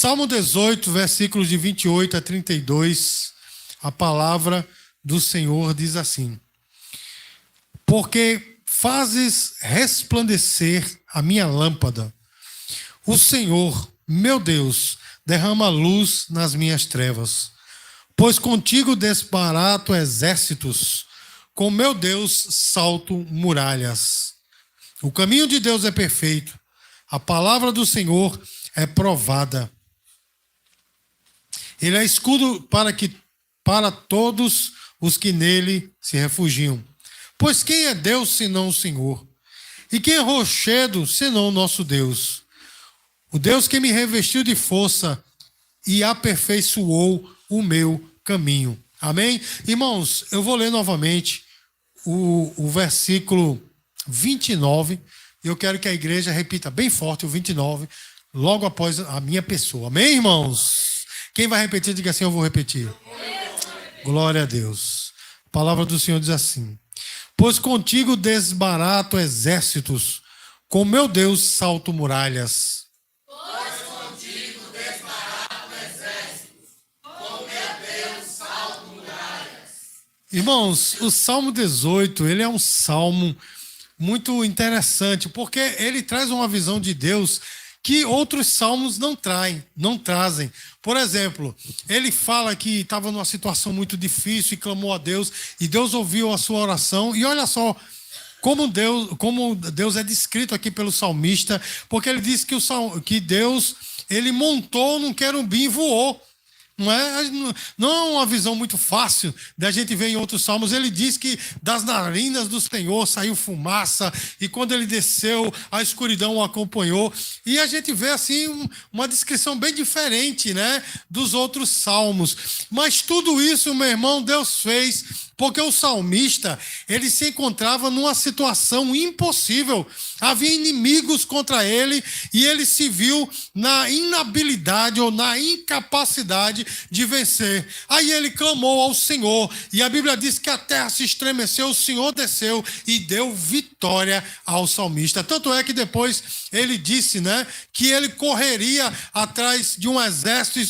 Salmo 18, versículos de 28 a 32, a palavra do Senhor diz assim: Porque fazes resplandecer a minha lâmpada, o Senhor, meu Deus, derrama luz nas minhas trevas. Pois contigo desbarato exércitos, com meu Deus salto muralhas. O caminho de Deus é perfeito, a palavra do Senhor é provada. Ele é escudo para todos os que nele se refugiam. Pois quem é Deus senão o Senhor? E quem é rochedo senão o nosso Deus? O Deus que me revestiu de força e aperfeiçoou o meu caminho. Amém? Irmãos, eu vou ler novamente o versículo 29, e eu quero que a igreja repita bem forte o 29, logo após a minha pessoa. Amém, irmãos? Quem vai repetir, diga assim: eu vou repetir. Glória a Deus. A palavra do Senhor diz assim: Pois contigo desbarato exércitos, com meu Deus salto muralhas. Pois contigo desbarato exércitos, com meu Deus salto muralhas. Irmãos, o Salmo 18, ele é um salmo muito interessante, porque ele traz uma visão de Deus que outros salmos não trazem. Por exemplo, ele fala que estava numa situação muito difícil e clamou a Deus, e Deus ouviu a sua oração. E olha só como Deus é descrito aqui pelo salmista, porque ele diz que Deus, ele montou num querubim e voou. Não é uma visão muito fácil da gente ver em outros salmos. Ele diz que das narinas do Senhor saiu fumaça, e quando ele desceu, a escuridão o acompanhou. E a gente vê assim uma descrição bem diferente, né, dos outros salmos. Mas tudo isso, meu irmão, Deus fez porque o salmista, ele se encontrava numa situação impossível. Havia inimigos contra ele, e ele se viu na inabilidade ou na incapacidade de vencer. Aí ele clamou ao Senhor, e a Bíblia diz que a terra se estremeceu, o Senhor desceu e deu vitória ao salmista. Tanto é que depois ele disse, né, que ele correria atrás de um exército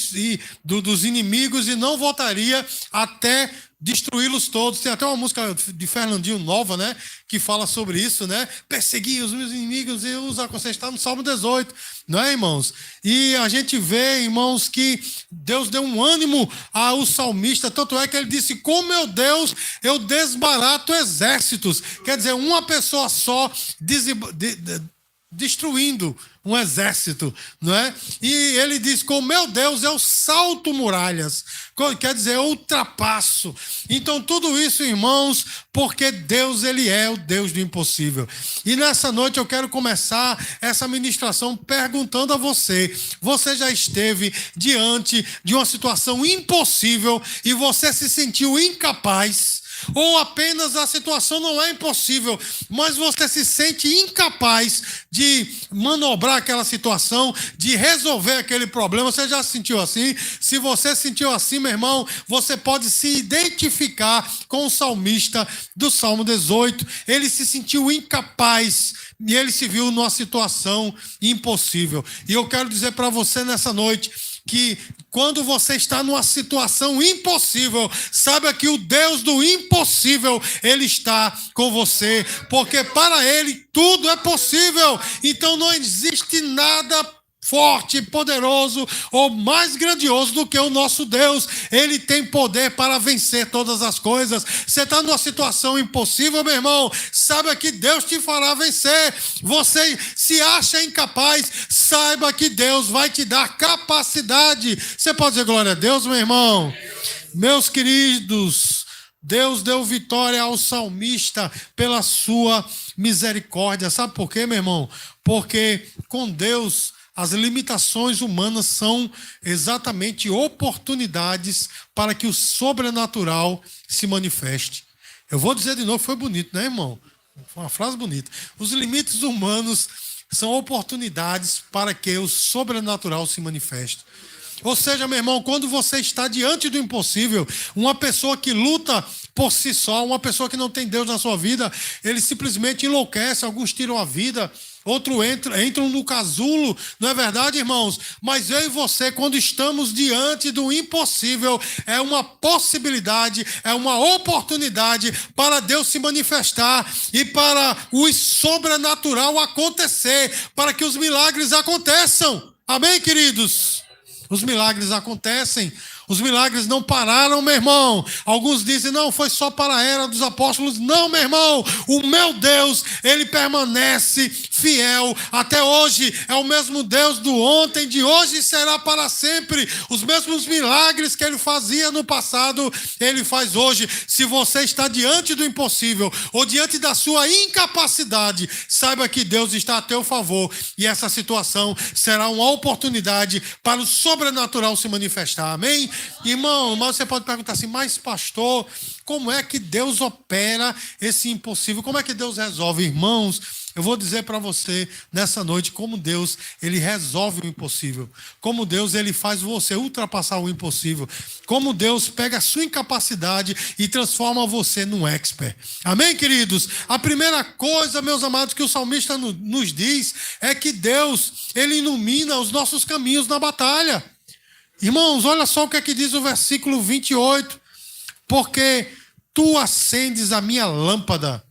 dos inimigos e não voltaria até destruí-los todos. Tem até uma música de Fernandinho nova, né, que fala sobre isso, né? Perseguir os meus inimigos e os aconselhar. Está no Salmo 18, não é, irmãos? E a gente vê, irmãos, que Deus deu um ânimo ao salmista, tanto é que ele disse: com meu Deus eu desbarato exércitos. Quer dizer, uma pessoa só destruindo um exército, não é? E ele diz: com meu Deus eu salto muralhas, quer dizer, eu ultrapasso. Então tudo isso, irmãos, porque Deus, ele é o Deus do impossível. E nessa noite eu quero começar essa ministração perguntando a você: você já esteve diante de uma situação impossível e você se sentiu incapaz? Ou apenas a situação não é impossível, mas você se sente incapaz de manobrar aquela situação, de resolver aquele problema? Você já se sentiu assim? Se você se sentiu assim, meu irmão, você pode se identificar com o salmista do Salmo 18. Ele se sentiu incapaz e ele se viu numa situação impossível. E eu quero dizer para você nessa noite que quando você está numa situação impossível, saiba que o Deus do impossível, ele está com você, porque para ele tudo é possível. Então não existe nada forte, poderoso ou mais grandioso do que o nosso Deus. Ele tem poder para vencer todas as coisas. Você está numa situação impossível, meu irmão, saiba que Deus te fará vencer. Você se acha incapaz, saiba que Deus vai te dar capacidade. Você pode dizer glória a Deus, meu irmão? Meus queridos, Deus deu vitória ao salmista pela sua misericórdia. Sabe por quê, meu irmão? Porque com Deus as limitações humanas são exatamente oportunidades para que o sobrenatural se manifeste. Eu vou dizer de novo, foi bonito, né, irmão? Foi uma frase bonita. Os limites humanos são oportunidades para que o sobrenatural se manifeste. Ou seja, meu irmão, quando você está diante do impossível, uma pessoa que luta por si só, uma pessoa que não tem Deus na sua vida, ele simplesmente enlouquece, alguns tiram a vida, outros entram no casulo, não é verdade, irmãos? Mas eu e você, quando estamos diante do impossível, é uma possibilidade, é uma oportunidade para Deus se manifestar e para o sobrenatural acontecer, para que os milagres aconteçam. Amém, queridos? Os milagres acontecem. Os milagres não pararam, meu irmão. Alguns dizem, não, foi só para a era dos apóstolos. Não, meu irmão. O meu Deus, ele permanece fiel até hoje. É o mesmo Deus do ontem, de hoje e será para sempre. Os mesmos milagres que ele fazia no passado, ele faz hoje. Se você está diante do impossível ou diante da sua incapacidade, saiba que Deus está a teu favor. E essa situação será uma oportunidade para o sobrenatural se manifestar. Amém? Irmão, mas você pode perguntar assim, mas pastor, como é que Deus opera esse impossível? Como é que Deus resolve? Irmãos, eu vou dizer para você nessa noite como Deus, ele resolve o impossível. Como Deus, ele faz você ultrapassar o impossível. Como Deus pega a sua incapacidade e transforma você num expert. Amém, queridos? A primeira coisa, meus amados, que o salmista nos diz é que Deus, ele ilumina os nossos caminhos na batalha. Irmãos, olha só o que é que diz o versículo 28. Porque tu acendes a minha lâmpada.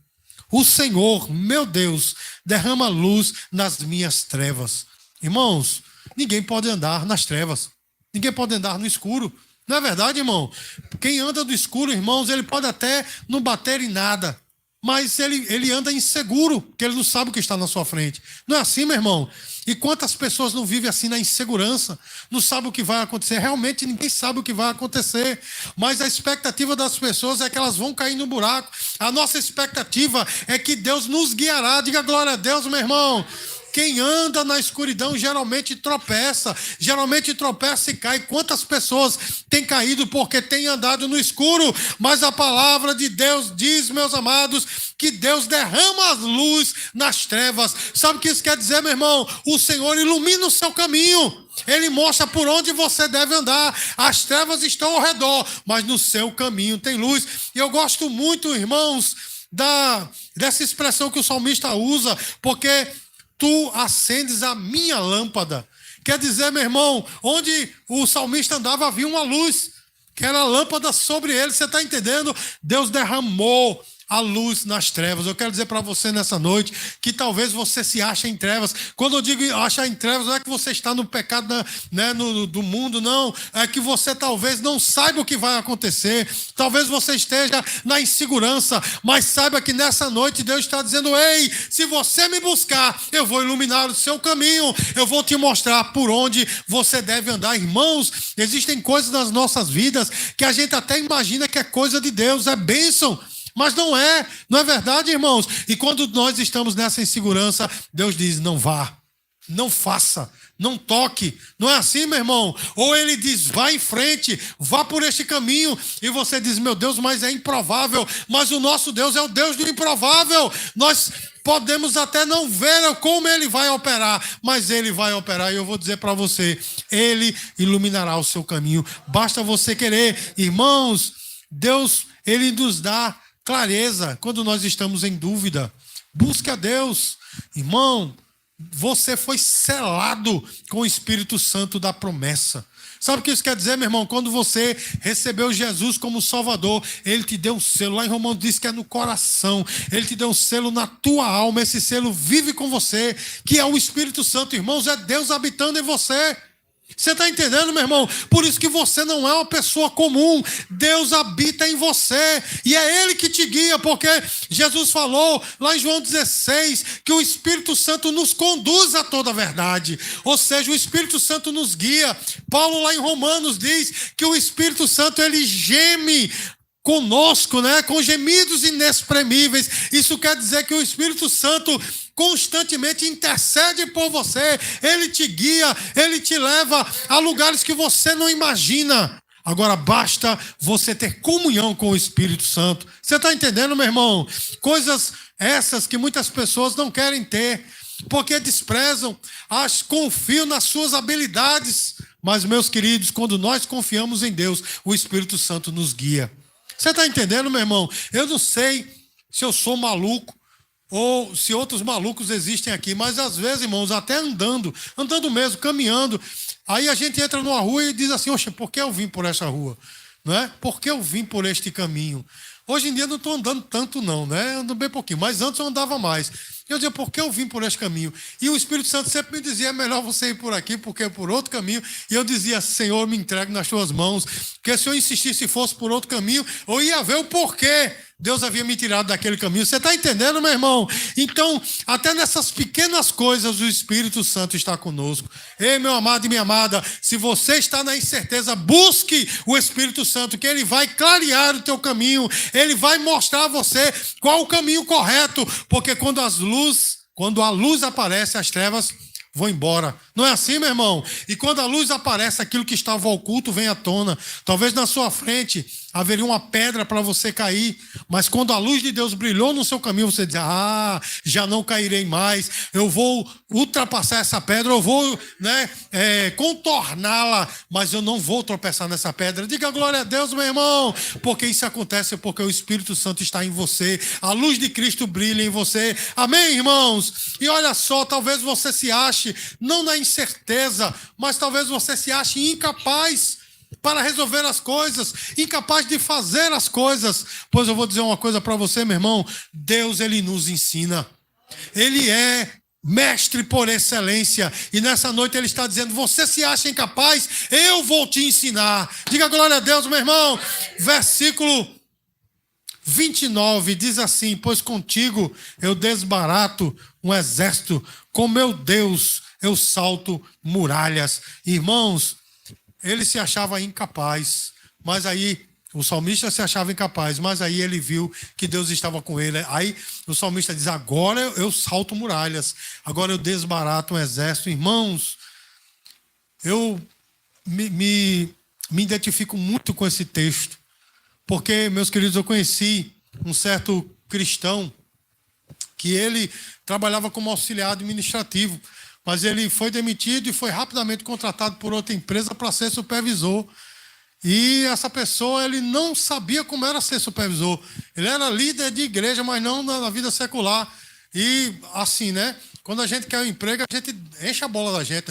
O Senhor, meu Deus, derrama luz nas minhas trevas. Irmãos, ninguém pode andar nas trevas. Ninguém pode andar no escuro. Não é verdade, irmão? Quem anda no escuro, irmãos, ele pode até não bater em nada. Mas ele anda inseguro, porque ele não sabe o que está na sua frente. Não é assim, meu irmão? E quantas pessoas não vivem assim na insegurança? Não sabem o que vai acontecer. Realmente ninguém sabe o que vai acontecer. Mas a expectativa das pessoas é que elas vão cair no buraco. A nossa expectativa é que Deus nos guiará. Diga glória a Deus, meu irmão. Quem anda na escuridão geralmente tropeça e cai. Quantas pessoas têm caído porque têm andado no escuro? Mas a palavra de Deus diz, meus amados, que Deus derrama as luz nas trevas. Sabe o que isso quer dizer, meu irmão? O Senhor ilumina o seu caminho. Ele mostra por onde você deve andar. As trevas estão ao redor, mas no seu caminho tem luz. E eu gosto muito, irmãos, dessa expressão que o salmista usa, porque tu acendes a minha lâmpada. Quer dizer, meu irmão, onde o salmista andava havia uma luz, que era a lâmpada sobre ele. Você está entendendo? Deus derramou a luz nas trevas. Eu quero dizer para você nessa noite que talvez você se ache em trevas. Quando eu digo achar em trevas, não é que você está no pecado do mundo, não. É que você talvez não saiba o que vai acontecer. Talvez você esteja na insegurança, mas saiba que nessa noite Deus está dizendo, ei, se você me buscar, eu vou iluminar o seu caminho, eu vou te mostrar por onde você deve andar. Irmãos, existem coisas nas nossas vidas que a gente até imagina que é coisa de Deus, é bênção. Mas não é verdade, irmãos? E quando nós estamos nessa insegurança, Deus diz, não vá, não faça, não toque. Não é assim, meu irmão? Ou ele diz, vá em frente, vá por este caminho. E você diz, meu Deus, mas é improvável. Mas o nosso Deus é o Deus do improvável. Nós podemos até não ver como ele vai operar, mas ele vai operar. E eu vou dizer para você, ele iluminará o seu caminho. Basta você querer. Irmãos, Deus, ele nos dá clareza quando nós estamos em dúvida. Busque a Deus. Irmão, você foi selado com o Espírito Santo da promessa. Sabe o que isso quer dizer, meu irmão? Quando você recebeu Jesus como Salvador, ele te deu um selo. Lá em Romanos diz que é no coração. Ele te deu um selo na tua alma. Esse selo vive com você, que é o Espírito Santo. Irmãos, é Deus habitando em você. Você está entendendo, meu irmão? Por isso que você não é uma pessoa comum. Deus habita em você. E é Ele que te guia, porque Jesus falou lá em João 16 que o Espírito Santo nos conduz a toda a verdade. Ou seja, o Espírito Santo nos guia. Paulo lá em Romanos diz que o Espírito Santo, ele geme conosco, com gemidos inexprimíveis. Isso quer dizer que o Espírito Santo constantemente intercede por você. Ele te guia, ele te leva a lugares que você não imagina. Agora basta você ter comunhão com o Espírito Santo. Você está entendendo, meu irmão? Coisas essas que muitas pessoas não querem ter, porque desprezam, confiam nas suas habilidades. Mas, meus queridos, quando nós confiamos em Deus, o Espírito Santo nos guia. Você está entendendo, meu irmão? Eu não sei se eu sou maluco, ou se outros malucos existem aqui, mas às vezes, irmãos, até andando mesmo, caminhando, aí a gente entra numa rua e diz assim, oxe, por que eu vim por essa rua? Não é? Por que eu vim por este caminho? Hoje em dia eu não estou andando tanto não, né? Ando bem pouquinho, mas antes eu andava mais. Eu dizia, por que eu vim por este caminho? E o Espírito Santo sempre me dizia, é melhor você ir por aqui, porque é por outro caminho. E eu dizia, Senhor, me entrego nas tuas mãos. Porque se eu insistisse e fosse por outro caminho, eu ia ver o porquê Deus havia me tirado daquele caminho. Você está entendendo, meu irmão? Então, até nessas pequenas coisas, o Espírito Santo está conosco. Ei, meu amado e minha amada, se você está na incerteza, busque o Espírito Santo, que ele vai clarear o teu caminho, ele vai mostrar a você qual o caminho correto, porque quando a luz aparece, as trevas vão embora. Não é assim, meu irmão? E quando a luz aparece, aquilo que estava oculto vem à tona. Talvez na sua frente haveria uma pedra para você cair, mas quando a luz de Deus brilhou no seu caminho, você diz, já não cairei mais, eu vou ultrapassar essa pedra, eu vou contorná-la, mas eu não vou tropeçar nessa pedra. Diga glória a Deus, meu irmão, porque isso acontece porque o Espírito Santo está em você, a luz de Cristo brilha em você. Amém, irmãos? E olha só, talvez você se ache, não na incerteza, mas talvez você se ache incapaz para resolver as coisas, incapaz de fazer as coisas. Pois eu vou dizer uma coisa para você, meu irmão, Deus, ele nos ensina. Ele é mestre por excelência, e nessa noite ele está dizendo, você se acha incapaz? Eu vou te ensinar. Diga glória a Deus, meu irmão. Versículo 29 diz assim, pois contigo eu desbarato um exército, com meu Deus eu salto muralhas. Irmãos, ele se achava incapaz, mas aí o salmista se achava incapaz, mas aí ele viu que Deus estava com ele. Aí o salmista diz, agora eu salto muralhas, agora eu desbarato um exército. Irmãos, eu me identifico muito com esse texto, porque, meus queridos, eu conheci um certo cristão que ele trabalhava como auxiliar administrativo, mas ele foi demitido e foi rapidamente contratado por outra empresa para ser supervisor. E essa pessoa, ele não sabia como era ser supervisor. Ele era líder de igreja, mas não na vida secular. E assim, né? Quando a gente quer um emprego, a gente enche a bola da gente.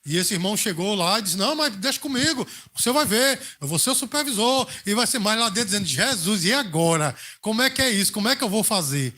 E esse irmão chegou lá e disse, não, mas deixa comigo, você vai ver, eu vou ser o supervisor. E vai ser mais lá dentro dizendo, Jesus, e agora? Como é que é isso? Como é que eu vou fazer?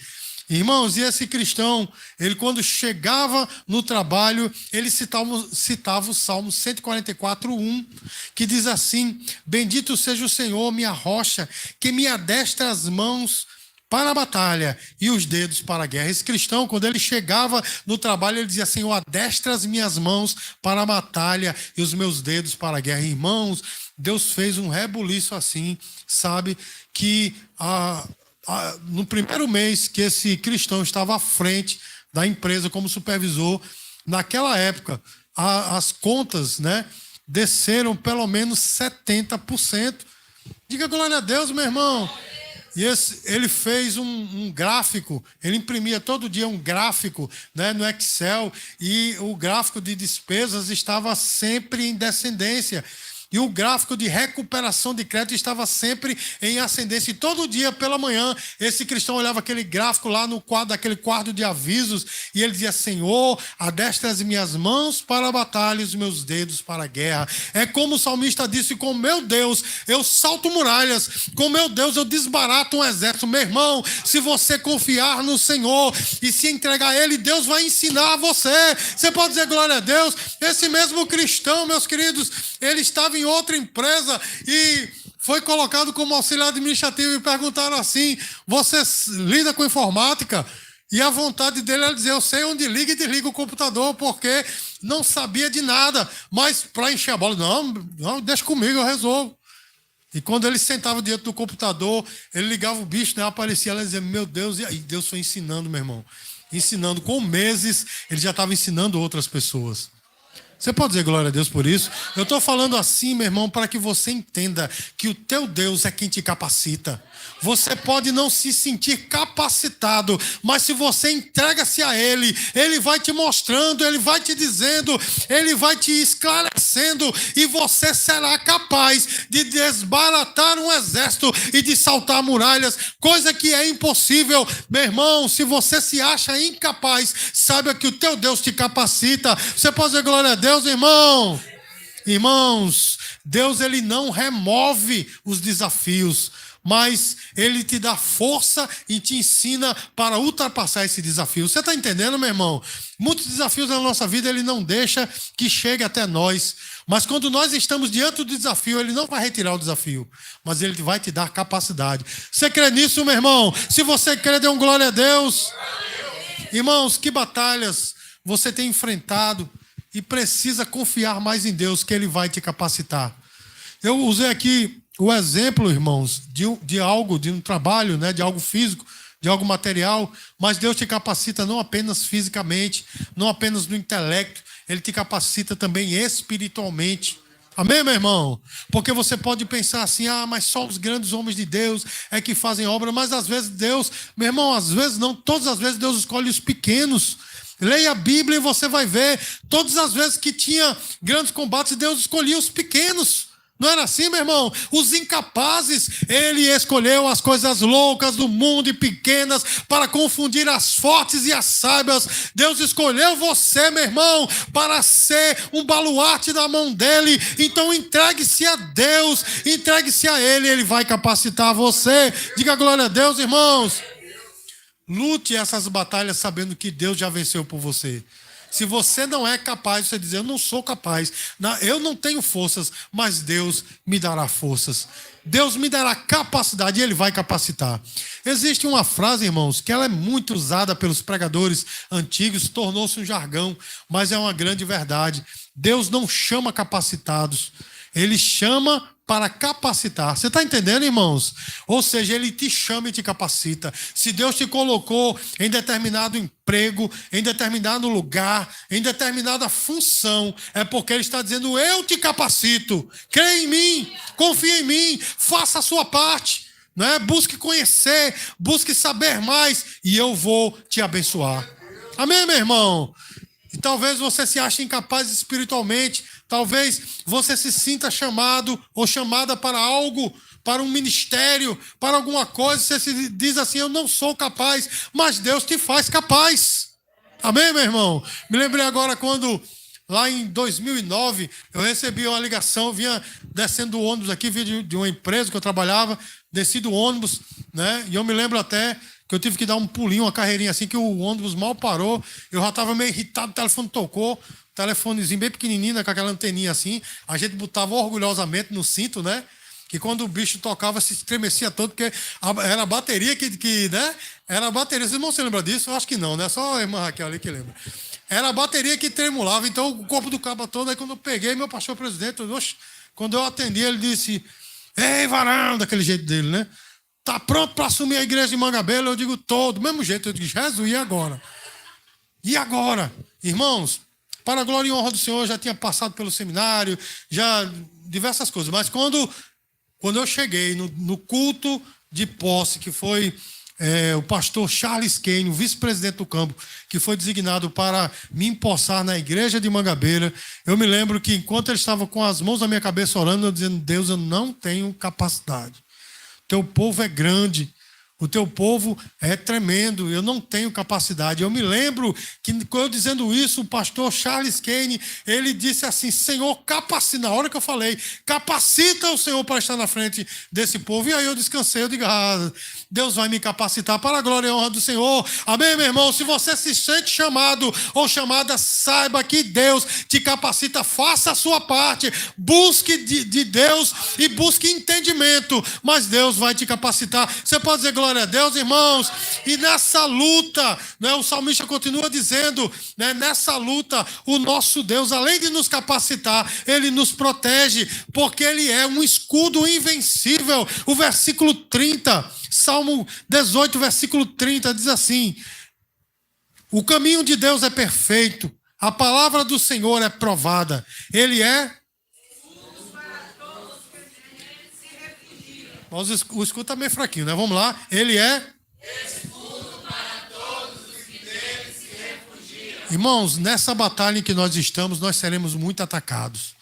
Irmãos, e esse cristão, ele quando chegava no trabalho, ele citava o Salmo 144:1, que diz assim, bendito seja o Senhor, minha rocha, que me adestra as mãos para a batalha e os dedos para a guerra. Esse cristão, quando ele chegava no trabalho, ele dizia, Senhor, adestra as minhas mãos para a batalha e os meus dedos para a guerra. Irmãos, Deus fez um rebuliço assim, sabe, que no primeiro mês que esse cristão estava à frente da empresa como supervisor, naquela época, as contas, né, desceram pelo menos 70%. Diga glória a Deus, meu irmão. E ele fez um gráfico, ele imprimia todo dia um gráfico, né, no Excel, e o gráfico de despesas estava sempre em descendência. E o gráfico de recuperação de crédito estava sempre em ascendência. E todo dia pela manhã, esse cristão olhava aquele gráfico lá no quadro, daquele quadro de avisos, e ele dizia, Senhor, adestra as minhas mãos para a batalha e os meus dedos para a guerra. É como o salmista disse, com meu Deus eu salto muralhas, com meu Deus eu desbarato um exército. Meu irmão, se você confiar no Senhor e se entregar a Ele, Deus vai ensinar você. Você pode dizer glória a Deus. Esse mesmo cristão, meus queridos, ele estava em outra empresa e foi colocado como auxiliar administrativo e perguntaram assim, você lida com informática? E a vontade dele era dizer, eu sei onde liga e desliga o computador, porque não sabia de nada, mas para encher a bola, não, deixa comigo, eu resolvo. E quando ele sentava diante do computador, ele ligava o bicho, né, aparecia ela e dizia, meu Deus, e aí Deus foi ensinando, meu irmão, ensinando, com meses ele já estava ensinando outras pessoas. Você pode dizer glória a Deus por isso? Eu estou falando assim, meu irmão, para que você entenda que o teu Deus é quem te capacita. Você pode não se sentir capacitado, mas se você entrega-se a Ele, Ele vai te mostrando, Ele vai te dizendo, Ele vai te esclarecendo, e você será capaz de desbaratar um exército e de saltar muralhas, coisa que é impossível. Meu irmão, se você se acha incapaz, saiba que o teu Deus te capacita. Você pode dizer glória a Deus, irmão? Irmãos, Deus, Ele não remove os desafios, mas Ele te dá força e te ensina para ultrapassar esse desafio. Você está entendendo, meu irmão? Muitos desafios na nossa vida Ele não deixa que chegue até nós. Mas quando nós estamos diante do desafio, Ele não vai retirar o desafio, mas Ele vai te dar capacidade. Você crê nisso, meu irmão? Se você crê, dê um glória a Deus. Irmãos, que batalhas você tem enfrentado e precisa confiar mais em Deus, que Ele vai te capacitar. Eu usei aqui o exemplo, irmãos, de algo, de um trabalho, né, de algo físico, de algo material, mas Deus te capacita não apenas fisicamente, não apenas no intelecto, Ele te capacita também espiritualmente. Amém, meu irmão? Porque você pode pensar assim, mas só os grandes homens de Deus é que fazem obra, mas às vezes Deus, meu irmão, às vezes não, todas as vezes Deus escolhe os pequenos. Leia a Bíblia e você vai ver, todas as vezes que tinha grandes combates, Deus escolhia os pequenos. Não era assim, meu irmão? Os incapazes, Ele escolheu as coisas loucas do mundo e pequenas para confundir as fortes e as sábias. Deus escolheu você, meu irmão, para ser um baluarte da mão dEle. Então entregue-se a Deus, entregue-se a Ele, Ele vai capacitar você. Diga glória a Deus, irmãos. Lute essas batalhas sabendo que Deus já venceu por você. Se você não é capaz, você diz, eu não sou capaz, eu não tenho forças, mas Deus me dará forças. Deus me dará capacidade e Ele vai capacitar. Existe uma frase, irmãos, que ela é muito usada pelos pregadores antigos, tornou-se um jargão, mas é uma grande verdade. Deus não chama capacitados, Ele chama para capacitar. Você está entendendo, irmãos? Ou seja, Ele te chama e te capacita. Se Deus te colocou em determinado emprego, em determinado lugar, em determinada função, é porque Ele está dizendo, eu te capacito. Crê em mim, confia em mim, faça a sua parte. Né? Busque conhecer, busque saber mais e eu vou te abençoar. Amém, meu irmão? E talvez você se ache incapaz espiritualmente, talvez você se sinta chamado ou chamada para algo, para um ministério, para alguma coisa, você se diz assim, eu não sou capaz, mas Deus te faz capaz. Amém, meu irmão? Me lembrei agora quando, lá em 2009, eu recebi uma ligação, vinha descendo do ônibus aqui, vinha de uma empresa que eu trabalhava, desci do ônibus, né? E eu me lembro até que eu tive que dar um pulinho, uma carreirinha assim, que o ônibus mal parou, eu já estava meio irritado, o telefone tocou, telefonezinho bem pequenininho, né, com aquela anteninha assim, a gente botava orgulhosamente no cinto, né, que quando o bicho tocava se estremecia todo, porque era a bateria que né, era a bateria, vocês não se lembram disso? Eu acho que não, né, só a irmã Raquel ali que lembra. Era a bateria que tremulava, então o corpo do cabo todo, aí quando eu peguei, meu pastor presidente, quando eu atendi, ele disse, ei, varão, daquele jeito dele, né, tá pronto para assumir a igreja de Mangabeira? Eu digo, todo, do mesmo jeito. Eu digo, Jesus, e agora? E agora? Irmãos, para a glória e honra do Senhor, eu já tinha passado pelo seminário, já diversas coisas. Mas quando eu cheguei no culto de posse, que foi o pastor Charles Kane, o vice-presidente do campo, que foi designado para me empossar na igreja de Mangabeira, eu me lembro que enquanto ele estava com as mãos na minha cabeça orando, eu dizendo, Deus, eu não tenho capacidade. Teu povo é grande, o teu povo é tremendo, eu não tenho capacidade. Eu me lembro que, eu dizendo isso, o pastor Charles Kane, ele disse assim, Senhor, capacita, na hora que eu falei, capacita o Senhor para estar na frente desse povo. E aí eu descansei, eu digo, Deus vai me capacitar para a glória e honra do Senhor. Amém, meu irmão? Se você se sente chamado ou chamada, saiba que Deus te capacita, faça a sua parte, busque de Deus e busque entendimento, mas Deus vai te capacitar. Você pode dizer glória a Deus, irmãos? E nessa luta, né, o salmista continua dizendo, né, nessa luta, o nosso Deus, além de nos capacitar, Ele nos protege, porque Ele é um escudo invencível. O versículo 30, Salmo 18, versículo 30, diz assim, o caminho de Deus é perfeito, A palavra do Senhor é provada. Ele é... O escudo está meio fraquinho, né? Vamos lá. Ele é... Irmãos, nessa batalha em que nós estamos, nós seremos muito atacados.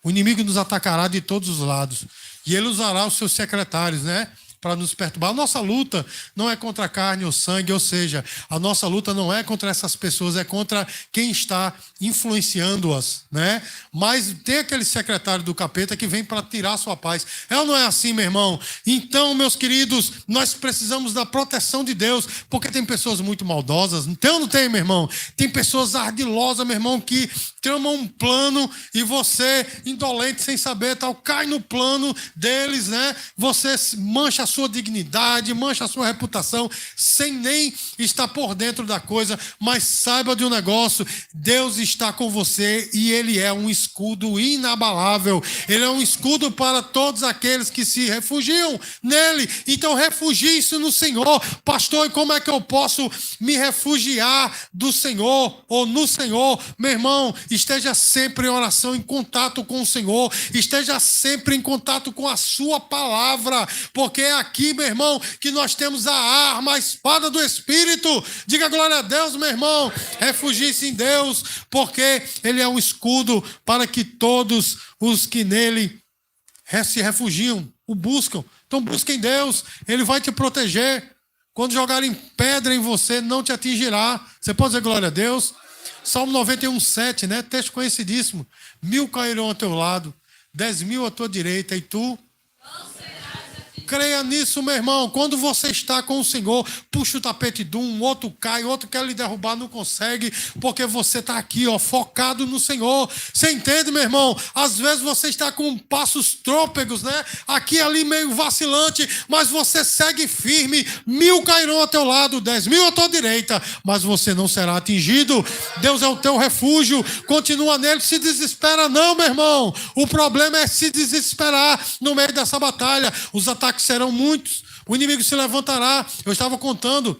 O inimigo nos atacará de todos os lados. E ele usará os seus secretários, né? Para nos perturbar. A nossa luta não é contra a carne ou sangue, ou seja, a nossa luta não é contra essas pessoas, é contra quem está influenciando-as, né? Mas tem aquele secretário do capeta que vem para tirar a sua paz. É ou não é assim, meu irmão? Então, meus queridos, nós precisamos da proteção de Deus, porque tem pessoas muito maldosas. Tem ou não tem, meu irmão? Tem pessoas ardilosas, meu irmão, que tramam um plano e você, indolente, sem saber, tal, cai no plano deles, né? Você mancha a sua dignidade, mancha a sua reputação, sem nem estar por dentro da coisa, mas saiba de um negócio, Deus está com você e Ele é um escudo inabalável, Ele é um escudo para todos aqueles que se refugiam nele. Então refugie-se no Senhor. Pastor, e como é que eu posso me refugiar do Senhor ou no Senhor? Meu irmão, esteja sempre em oração, em contato com o Senhor, esteja sempre em contato com a sua palavra, porque é aqui, meu irmão, que nós temos a arma, a espada do Espírito. Diga glória a Deus, meu irmão. Refugie-se em Deus, porque Ele é um escudo para que todos os que nele se refugiam o buscam. Então busquem Deus, Ele vai te proteger. Quando jogarem pedra em você, não te atingirá. Você pode dizer glória a Deus? Salmo 91:7, né? Texto conhecidíssimo. 1000 cairão ao teu lado, 10.000 à tua direita, e tu... Creia nisso, meu irmão. Quando você está com o Senhor, puxa o tapete de um, outro cai, outro quer lhe derrubar, não consegue, porque você está aqui, ó, focado no Senhor. Você entende, meu irmão? Às vezes você está com passos trôpegos, né? Aqui e ali meio vacilante, mas você segue firme. 1000 cairão ao teu lado, 10.000 à tua direita, mas você não será atingido. Deus é o teu refúgio. Continua nele, se desespera não, meu irmão. O problema é se desesperar no meio dessa batalha. Os ataques serão muitos, o inimigo se levantará. Eu estava contando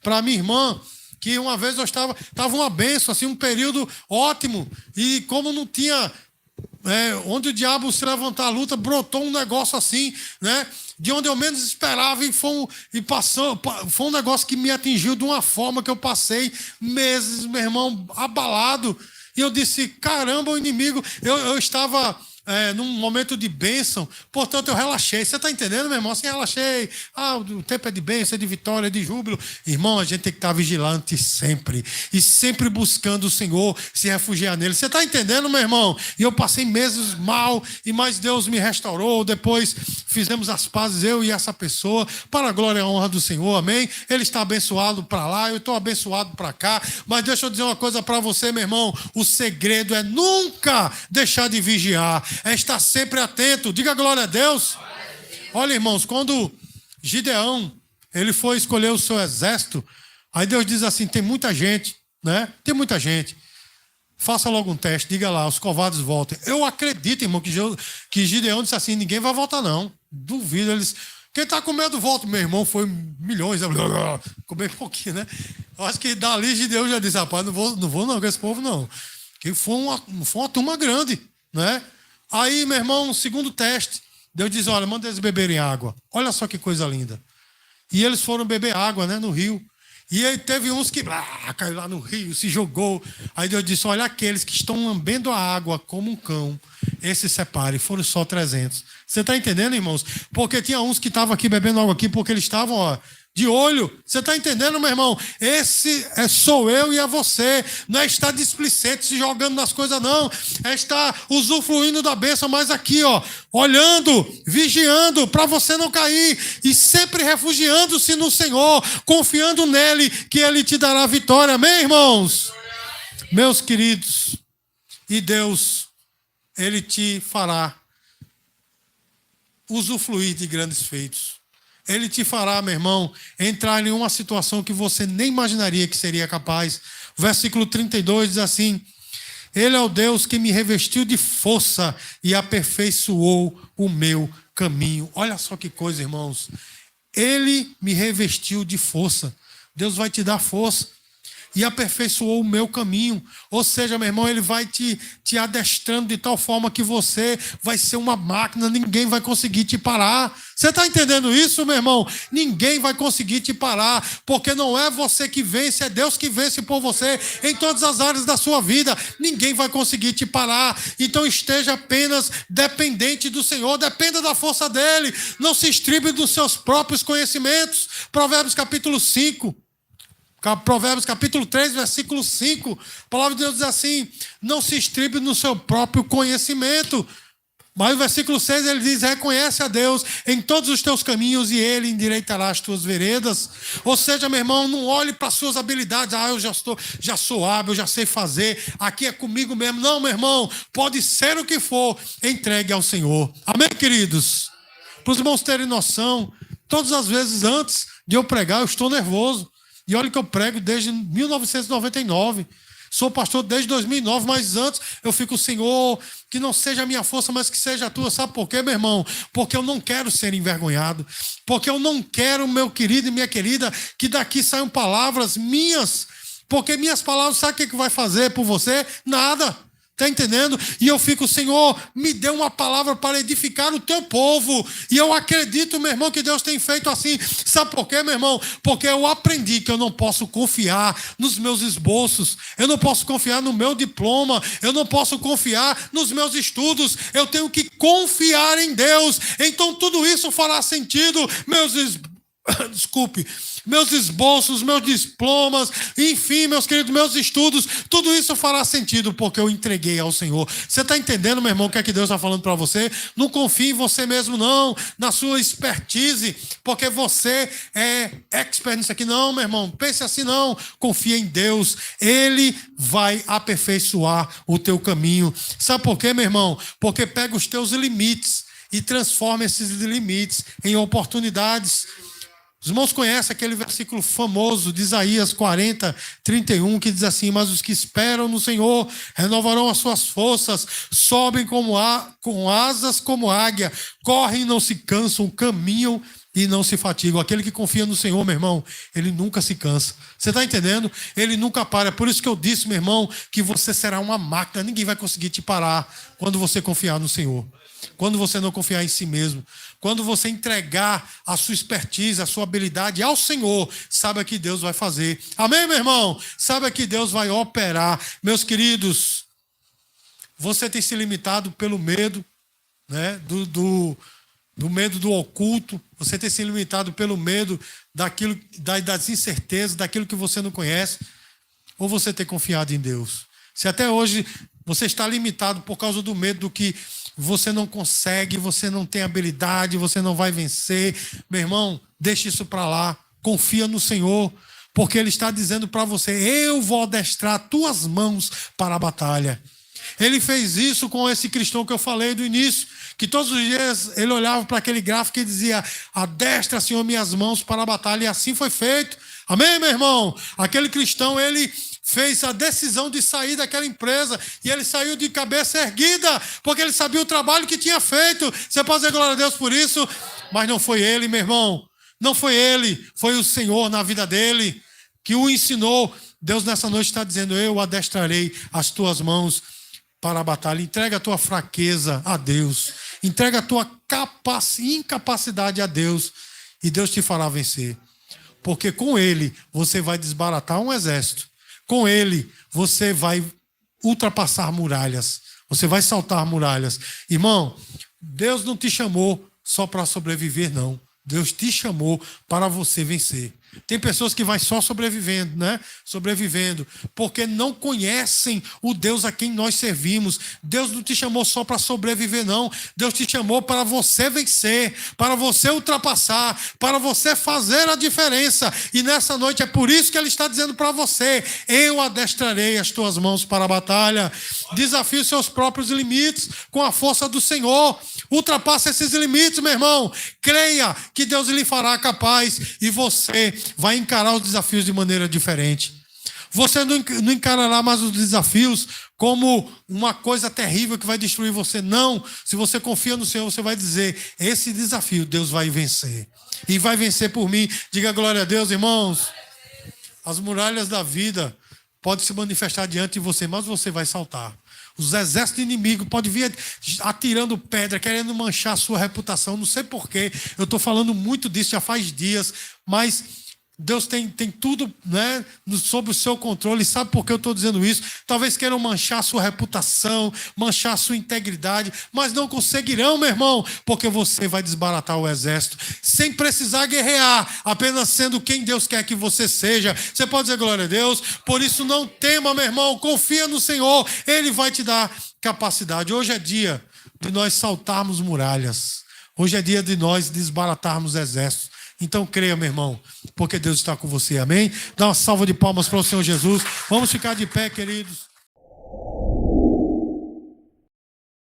para minha irmã que uma vez eu estava uma bênção, assim, um período ótimo, e como não tinha onde o diabo se levantar a luta, brotou um negócio assim, né? De onde eu menos esperava, e foi um negócio que me atingiu de uma forma que eu passei meses, meu irmão, abalado. E eu disse, caramba, o inimigo... Eu estava... num momento de bênção, portanto eu relaxei. Você está entendendo, meu irmão? Assim, relaxei. O tempo é de bênção, é de vitória, é de júbilo. Irmão, a gente tem que estar vigilante sempre, e sempre buscando o Senhor, se refugiar nele. Você está entendendo, meu irmão? E eu passei meses mal, e mais Deus me restaurou. Depois fizemos as pazes, eu e essa pessoa, para a glória e a honra do Senhor, amém? Ele está abençoado para lá, eu estou abençoado para cá. Mas deixa eu dizer uma coisa para você, meu irmão: o segredo é nunca deixar de vigiar, é estar sempre atento. Diga glória a Deus. Olha, irmãos, quando Gideão ele foi escolher o seu exército, aí Deus diz assim: tem muita gente, né? Tem muita gente. Faça logo um teste, diga lá, os covardes voltem. Eu acredito, irmão, que Gideão disse assim: ninguém vai voltar, não. Duvido. Eles... Quem está com medo volta. Meu irmão, foi milhões. Comer um pouquinho, né? Eu acho que dali Gideão já disse: rapaz, não vou não com esse povo, não. Que foi uma turma grande, né? Aí, meu irmão, no segundo teste, Deus diz: olha, manda eles beberem água. Olha só que coisa linda. E eles foram beber água, né, no rio. E aí teve uns que caiu lá no rio, se jogou. Aí Deus disse: olha, aqueles que estão lambendo a água como um cão, esses separe. Foram só 300. Você está entendendo, irmãos? Porque tinha uns que estavam aqui bebendo água aqui porque eles estavam, ó, de olho. Você está entendendo, meu irmão? Esse sou eu e é você. Não é estar displicente, se jogando nas coisas, não. É estar usufruindo da bênção, mas aqui, ó, olhando, vigiando, para você não cair. E sempre refugiando-se no Senhor, confiando nele, que ele te dará vitória. Amém, irmãos? Meus queridos, e Deus, ele te fará usufruir de grandes feitos. Ele te fará, meu irmão, entrar em uma situação que você nem imaginaria que seria capaz. O versículo 32 diz assim: ele é o Deus que me revestiu de força e aperfeiçoou o meu caminho. Olha só que coisa, irmãos. Ele me revestiu de força. Deus vai te dar força. e aperfeiçoou o meu caminho. Ou seja, meu irmão, ele vai te adestrando de tal forma que você vai ser uma máquina, ninguém vai conseguir te parar. Você está entendendo isso, meu irmão? Ninguém vai conseguir te parar, porque não é você que vence, é Deus que vence por você em todas as áreas da sua vida. Ninguém vai conseguir te parar. Então esteja apenas dependente do Senhor, dependa da força dele, não se estribe dos seus próprios conhecimentos. Provérbios capítulo 5. Provérbios capítulo 3, versículo 5. A palavra de Deus diz assim: não se estribe no seu próprio conhecimento. Mas o versículo 6 ele diz: reconhece a Deus em todos os teus caminhos e ele endireitará as tuas veredas. Ou seja, meu irmão, não olhe para as suas habilidades. Eu já sou hábil, já sei fazer, aqui é comigo mesmo. Não, meu irmão, pode ser o que for, entregue ao Senhor. Amém, queridos? Para os irmãos terem noção, todas as vezes antes de eu pregar, eu estou nervoso. E olha que eu prego desde 1999. Sou pastor desde 2009, mas antes eu fico: Senhor, que não seja a minha força, mas que seja a tua. Sabe por quê, meu irmão? Porque eu não quero ser envergonhado. Porque eu não quero, meu querido e minha querida, que daqui saiam palavras minhas. Porque minhas palavras, sabe o que vai fazer por você? Nada. Está entendendo? E eu fico: Senhor, me dê uma palavra para edificar o teu povo. E eu acredito, meu irmão, que Deus tem feito assim. Sabe por quê, meu irmão? Porque eu aprendi que eu não posso confiar nos meus esboços. Eu não posso confiar no meu diploma. Eu não posso confiar nos meus estudos. Eu tenho que confiar em Deus. Então tudo isso fará sentido. Meus esboços, meus diplomas, enfim, meus queridos, meus estudos, tudo isso fará sentido porque eu entreguei ao Senhor. Você está entendendo, meu irmão, o que é que Deus está falando para você? Não confie em você mesmo, não, na sua expertise, porque você é expert nisso aqui. Não, meu irmão, pense assim, não. Confia em Deus, Ele vai aperfeiçoar o teu caminho. Sabe por quê, meu irmão? Porque pega os teus limites e transforma esses limites em oportunidades. Os irmãos conhecem aquele versículo famoso de Isaías 40, 31, que diz assim: mas os que esperam no Senhor renovarão as suas forças, sobem com asas como águia, correm e não se cansam, caminham e não se fatigam. Aquele que confia no Senhor, meu irmão, ele nunca se cansa. Você está entendendo? Ele nunca para. É por isso que eu disse, meu irmão, que você será uma máquina. Ninguém vai conseguir te parar quando você confiar no Senhor. Quando você não confiar em si mesmo. Quando você entregar a sua expertise, a sua habilidade ao Senhor, saiba que Deus vai fazer. Amém, meu irmão? Saiba que Deus vai operar. Meus queridos, você tem se limitado pelo medo, né, do medo do oculto. Você tem se limitado pelo medo das incertezas, daquilo que você não conhece. Ou você tem confiado em Deus? Se até hoje você está limitado por causa do medo do que você não consegue, você não tem habilidade, você não vai vencer, meu irmão, deixe isso para lá. Confia no Senhor, porque Ele está dizendo para você: eu vou adestrar tuas mãos para a batalha. Ele fez isso com esse cristão que eu falei do início, que todos os dias ele olhava para aquele gráfico e dizia: adestra, Senhor, minhas mãos para a batalha. E assim foi feito. Amém, meu irmão? Aquele cristão, ele fez a decisão de sair daquela empresa e ele saiu de cabeça erguida, porque ele sabia o trabalho que tinha feito. Você pode dizer glória a Deus por isso? Mas não foi ele, meu irmão. Não foi ele, foi o Senhor na vida dele que o ensinou. Deus nessa noite está dizendo: eu adestrarei as tuas mãos para a batalha. Entrega a tua fraqueza a Deus. Entrega a tua incapacidade a Deus e Deus te fará vencer. Porque com Ele você vai desbaratar um exército. Com Ele você vai ultrapassar muralhas. Você vai saltar muralhas. Irmão, Deus não te chamou só para sobreviver, não. Deus te chamou para você vencer. Tem pessoas que vão só sobrevivendo, né? Sobrevivendo, porque não conhecem o Deus a quem nós servimos. Deus não te chamou só para sobreviver, não. Deus te chamou para você vencer, para você ultrapassar, para você fazer a diferença. E nessa noite é por isso que Ele está dizendo para você: eu adestrarei as tuas mãos para a batalha. Desafie os seus próprios limites com a força do Senhor. Ultrapasse esses limites, meu irmão. Creia que Deus lhe fará capaz e você vai encarar os desafios de maneira diferente. Você não encarará mais os desafios como uma coisa terrível que vai destruir você. Não. Se você confia no Senhor, você vai dizer: esse desafio Deus vai vencer. E vai vencer por mim. Diga glória a Deus, irmãos. As muralhas da vida pode se manifestar diante de você, mas você vai saltar. Os exércitos inimigos podem vir atirando pedra, querendo manchar a sua reputação. Não sei porquê, eu estou falando muito disso já faz dias, mas Deus tem tudo, né, sob o seu controle. Sabe por que eu estou dizendo isso? Talvez queiram manchar a sua reputação, manchar a sua integridade, mas não conseguirão, meu irmão, porque você vai desbaratar o exército, sem precisar guerrear, apenas sendo quem Deus quer que você seja. Você pode dizer glória a Deus? Por isso não tema, meu irmão, confia no Senhor, Ele vai te dar capacidade. Hoje é dia de nós saltarmos muralhas, hoje é dia de nós desbaratarmos exércitos. Então creia, meu irmão, porque Deus está com você, amém? Dá uma salva de palmas para o Senhor Jesus. Vamos ficar de pé, queridos.